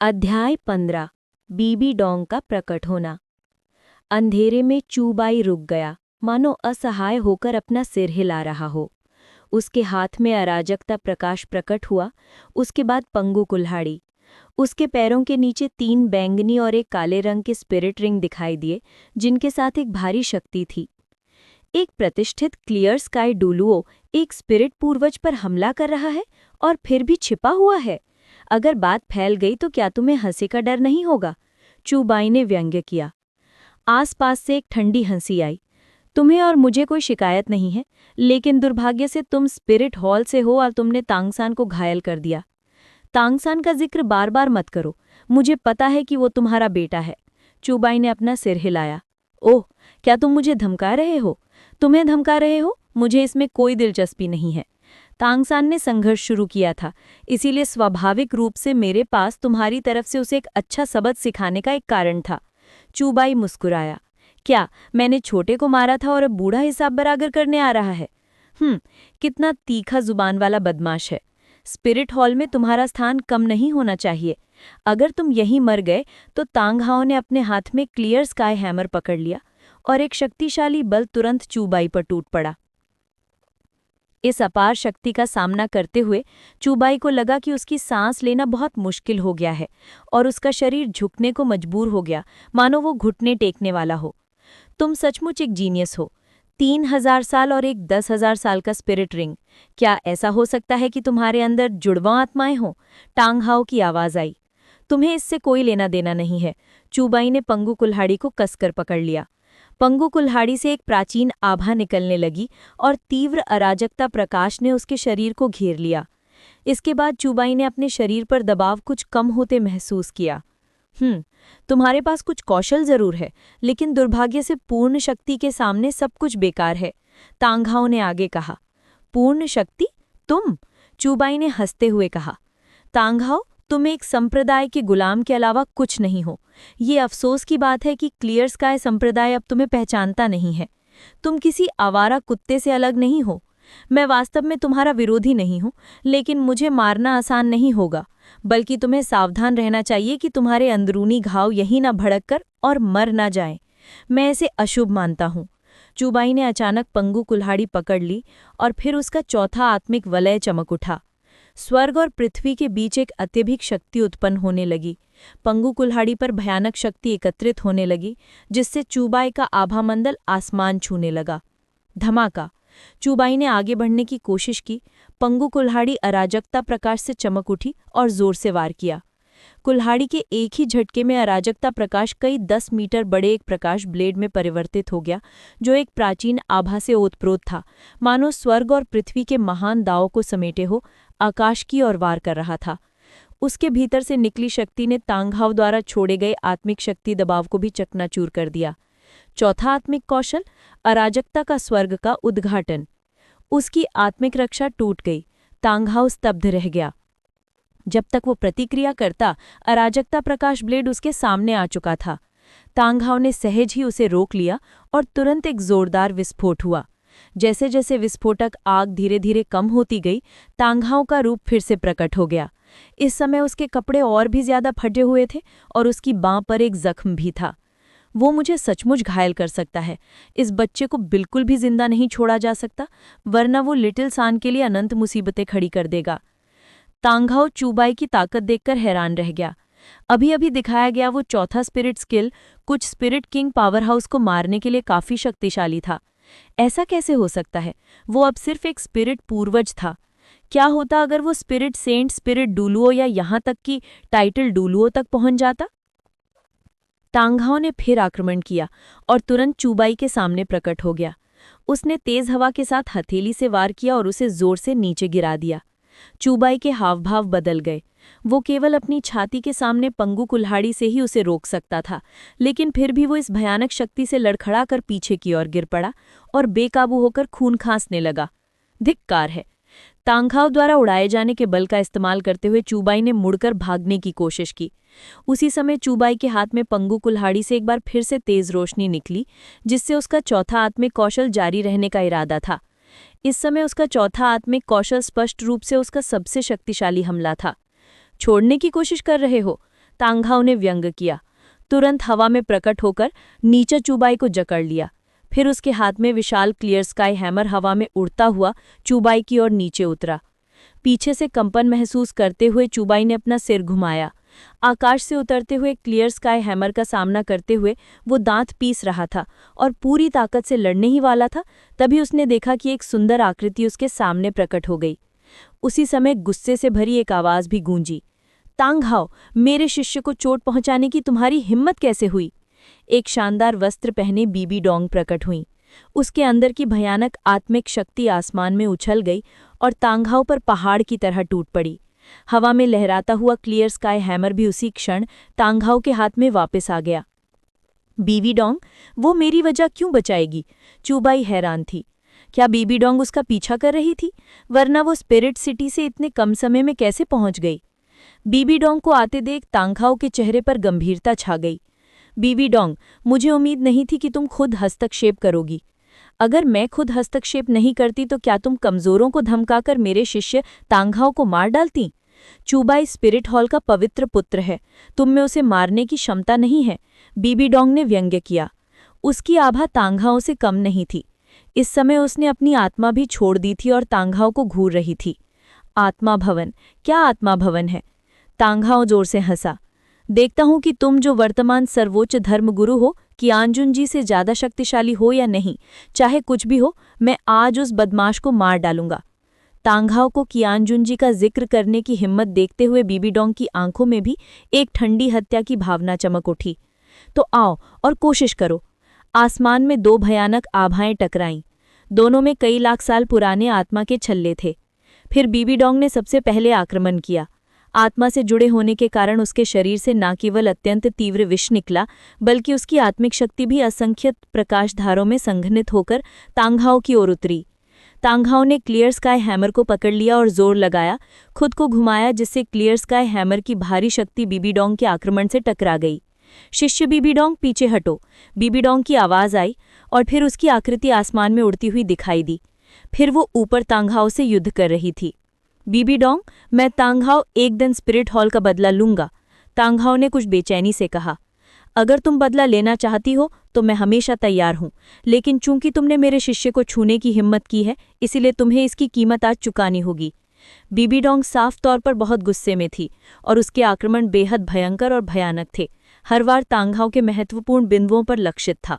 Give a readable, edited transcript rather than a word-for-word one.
अध्याय 15 बीबी डोंग का प्रकट होना। अंधेरे में चूबाई रुक गया, मानो असहाय होकर अपना सिर हिला रहा हो। उसके हाथ में अराजकता प्रकाश प्रकट हुआ, उसके बाद पंगु कुल्हाड़ी। उसके पैरों के नीचे 3 बैंगनी और एक काले रंग के स्पिरिट रिंग दिखाई दिए, जिनके साथ एक भारी शक्ति थी। एक प्रतिष्ठित क्लियर स्काई डुलुओ एक स्पिरिट पूर्वज पर हमला कर रहा है और फिर भी छिपा हुआ है। अगर बात फैल गई तो क्या तुम्हें हंसी का डर नहीं होगा? चूबाई ने व्यंग्य किया। आसपास से एक ठंडी हंसी आई। तुम्हें और मुझे कोई शिकायत नहीं है, लेकिन दुर्भाग्य से तुम स्पिरिट हॉल से हो और तुमने तांगसान को घायल कर दिया। तांगसान का जिक्र बार बार मत करो, मुझे पता है कि वो तुम्हारा बेटा है। चूबाई ने अपना सिर हिलाया। ओह, क्या तुम मुझे धमका रहे हो? तुम्हें धमका रहे हो? मुझे इसमें कोई दिलचस्पी नहीं है। तांगसान ने संघर्ष शुरू किया था, इसीलिए स्वाभाविक रूप से मेरे पास तुम्हारी तरफ से उसे एक अच्छा सबक सिखाने का एक कारण था। चूबाई मुस्कुराया। क्या मैंने छोटे को मारा था और अब बूढ़ा हिसाब बराबर करने आ रहा है? कितना तीखा जुबान वाला बदमाश है। स्पिरिट हॉल में तुम्हारा स्थान कम नहीं होना चाहिए। अगर तुम यहीं मर गए तो तांगहाओ ने अपने हाथ में क्लियर स्काई हैमर पकड़ लिया और एक शक्तिशाली बल तुरंत चूबाई पर टूट पड़ा। इस अपार शक्ति का सामना करते हुए चूबाई को लगा कि उसकी सांस लेना बहुत मुश्किल हो गया है और उसका शरीर झुकने को मजबूर हो गया, मानो वो घुटने टेकने वाला हो। तुम सचमुच एक जीनियस हो। 3000 साल और एक 10,000 साल का स्पिरिट रिंग। क्या ऐसा हो सकता है कि तुम्हारे अंदर जुड़वां आत्माएं हों? टांगहाओ की आवाज आई। तुम्हें इससे कोई लेना देना नहीं है। चूबाई ने पंगु कुल्हाड़ी को कसकर पकड़ लिया। पंगु कुल्हाड़ी से एक प्राचीन आभा निकलने लगी और तीव्र अराजकता प्रकाश ने उसके शरीर को घेर लिया। इसके बाद चूबाई ने अपने शरीर पर दबाव कुछ कम होते महसूस किया। तुम्हारे पास कुछ कौशल जरूर है, लेकिन दुर्भाग्य से पूर्ण शक्ति के सामने सब कुछ बेकार है। तांगहाओ ने आगे कहा। पूर्ण शक्ति? तुम? चूबाई ने हंसते हुए कहा। तांगहाओ, तुम एक संप्रदाय के गुलाम के अलावा कुछ नहीं हो। ये अफसोस की बात है कि क्लियर स्काई संप्रदाय अब तुम्हें पहचानता नहीं है। तुम किसी आवारा कुत्ते से अलग नहीं हो। मैं वास्तव में तुम्हारा विरोधी नहीं हूं, लेकिन मुझे मारना आसान नहीं होगा, बल्कि तुम्हें सावधान रहना चाहिए कि तुम्हारे अंदरूनी घाव यहीं न भड़क कर और मर न जाएं। मैं इसे अशुभ मानता हूं। चूबाई ने अचानक पंगु कुल्हाड़ी पकड़ ली और फिर उसका चौथा आत्मिक वलय चमक उठा। स्वर्ग और पृथ्वी के बीच एक अत्यधिक शक्ति उत्पन्न होने लगी। पंगु कुल्हाड़ी पर भयानक शक्ति एकत्रित होने लगी, जिससे चूबाई का आभामंडल आसमान छूने लगा। धमाका! चूबाई ने आगे बढ़ने की कोशिश की। पंगु कुल्हाड़ी अराजकता प्रकाश से चमक उठी और जोर से वार किया। कुल्हाड़ी के एक ही झटके में अराजकता प्रकाश कई 10 मीटर बड़े एक प्रकाश ब्लेड में परिवर्तित हो गया, जो एक प्राचीन आभा से ओतप्रोत था, मानो स्वर्ग और पृथ्वी के महान दावों को समेटे हो आकाश की ओर वार कर रहा था। उसके भीतर से निकली शक्ति ने तांगहाओ द्वारा छोड़े गए आत्मिक शक्ति दबाव को भी चकनाचूर कर दिया। चौथा आत्मिक कौशल, अराजकता का स्वर्ग का उद्घाटन। उसकी आत्मिक रक्षा टूट गई। तांगहाओ स्तब्ध रह गया। जब तक वो प्रतिक्रिया करता, अराजकता प्रकाश ब्लेड उसके सामने आ चुका था। तांगहाओ ने सहज ही उसे रोक लिया और तुरंत एक जोरदार विस्फोट हुआ। जैसे जैसे विस्फोटक आग धीरे धीरे कम होती गई, तांगहाओ का रूप फिर से प्रकट हो गया। इस समय उसके कपड़े और भी ज्यादा फटे हुए थे और उसकी बांह पर एक जख्म भी था। वो मुझे सचमुच घायल कर सकता है। इस बच्चे को बिल्कुल भी जिंदा नहीं छोड़ा जा सकता, वरना वो लिटिल सान के लिए अनंत मुसीबतें खड़ी कर देगा। तांगहाओ चूबाई की ताकत देखकर हैरान रह गया। अभी अभी दिखाया गया वो चौथा स्पिरिट स्किल कुछ स्पिरिट किंग पावर हाउस को मारने के लिए काफी शक्तिशाली था। ऐसा कैसे हो सकता है? वो अब सिर्फ एक स्पिरिट पूर्वज था। क्या होता अगर वो स्पिरिट सेंट, स्पिरिट डुलुओ या यहां तक कि टाइटल डुलुओ तक पहुंच जाता? तांगहाओ ने फिर आक्रमण किया और तुरंत चूबाई के सामने प्रकट हो गया। उसने तेज हवा के साथ हथेली से वार किया और उसे जोर से नीचे गिरा दिया। चूबाई के हावभाव बदल गए। वो केवल अपनी छाती के सामने पंगु कुल्हाड़ी से ही उसे रोक सकता था, लेकिन फिर भी वो इस भयानक शक्ति से लड़खड़ा कर पीछे की ओर गिर पड़ा और बेकाबू होकर खून खांसने लगा। धिक्कार है! तांगहाओ द्वारा उड़ाए जाने के बल का इस्तेमाल करते हुए चूबाई ने मुड़कर भागने की कोशिश की। उसी समय चूबाई के हाथ में पंगु कुल्हाड़ी से एक बार फिर से तेज रोशनी निकली, जिससे उसका चौथा आत्मिक कौशल जारी रहने का इरादा था। इस समय उसका चौथा आत्मिक कौशल स्पष्ट रूप से उसका सबसे शक्तिशाली हमला था। छोड़ने की कोशिश कर रहे हो? तांघाओ ने व्यंग किया। तुरंत हवा में प्रकट होकर नीचे चूबाई को जकड़ लिया। फिर उसके हाथ में विशाल क्लियर स्काई हैमर हवा में उड़ता हुआ चूबाई की ओर नीचे उतरा। पीछे से कंपन महसूस करते हुए चूबाई ने अपना सिर घुमाया। आकाश से उतरते हुए क्लियर स्काई हैमर का सामना करते हुए वो दांत पीस रहा था और पूरी ताकत से लड़ने ही वाला था। तभी उसने देखा कि एक सुंदर आकृति उसके सामने प्रकट हो गई। उसी समय गुस्से से भरी एक आवाज भी गूंजी, तांघाओ, मेरे शिष्य को चोट पहुंचाने की तुम्हारी हिम्मत कैसे हुई? एक शानदार वस्त्र पहने बीबी डोंग प्रकट हुई। उसके अंदर की भयानक आत्मिक शक्ति आसमान में उछल गई और तांघाओ पर पहाड़ की तरह टूट पड़ी। हवा में लहराता हुआ क्लियर स्काई हैमर भी उसी क्षण तांघाओ के हाथ में वापस आ गया। बीबी डोंग, वो मेरी वजह क्यों बचाएगी? चूबाई हैरान थी। क्या बीबी डोंग उसका पीछा कर रही थी? वरना वो स्पिरिट सिटी से इतने कम समय में कैसे पहुंच गई? बीबी डोंग को आते देख तांघाओ के चेहरे पर गंभीरता छा गई। बीबी डोंग, मुझे उम्मीद नहीं थी कि तुम खुद हस्तक्षेप करोगी। अगर मैं खुद हस्तक्षेप नहीं करती तो क्या तुम कमजोरों को धमकाकर मेरे शिष्य तांघाओ को मार डालती? चूबाई स्पिरिट हॉल का पवित्र पुत्र है, तुम में उसे मारने की क्षमता नहीं है, बीबी डोंग ने व्यंग्य किया। उसकी आभा तांघाओं से कम नहीं थी। इस समय उसने अपनी आत्मा भी छोड़ दी थी और तांघाओं को घूर रही थी। आत्मा भवन? क्या आत्मा भवन है? तांघाओ जोर से हंसा। देखता हूं कि तुम जो वर्तमान सर्वोच्च धर्मगुरु हो, कियानजुन जी से ज्यादा शक्तिशाली हो या नहीं। चाहे कुछ भी हो, मैं आज उस बदमाश को मार डालूंगा। तांघाओ को कियानजुन जी का जिक्र करने की हिम्मत देखते हुए बीबी डोंग की आंखों में भी एक ठंडी हत्या की भावना चमक उठी। तो आओ और कोशिश करो। आसमान में दो भयानक आभाएं टकराईं। दोनों में कई लाख साल पुराने आत्मा के छल्ले थे। फिर बीबी डोंग ने सबसे पहले आक्रमण किया। आत्मा से जुड़े होने के कारण उसके शरीर से न केवल अत्यंत तीव्र विष निकला, बल्कि उसकी आत्मिक शक्ति भी असंख्य प्रकाशधारों में संघनित होकर तांघाओ की ओर उतरी। तांघाओ ने क्लियर स्काई हैमर को पकड़ लिया और जोर लगाया, खुद को घुमाया, जिससे क्लियर स्काई हैमर की भारी शक्ति बीबी डोंग के आक्रमण से टकरा गई। शिष्य बीबी डोंग, पीछे हटो। बीबी डोंग की आवाज आई और फिर उसकी आकृति आसमान में उड़ती हुई दिखाई दी। फिर वो ऊपर तांघाओ से युद्ध कर रही थी। बीबी डोंग, मैं तांघाओ एक दिन स्पिरिट हॉल का बदला लूंगा। तांघाओ ने कुछ बेचैनी से कहा। अगर तुम बदला लेना चाहती हो तो मैं हमेशा तैयार हूं, लेकिन चूंकि तुमने मेरे शिष्य को छूने की हिम्मत की है, इसीलिए तुम्हें इसकी कीमत आज चुकानी होगी। बीबी डोंग साफ तौर पर बहुत गुस्से में थी और उसके आक्रमण बेहद भयंकर और भयानक थे। हर बार तांघाओ के महत्वपूर्ण बिंदुओं पर लक्षित था।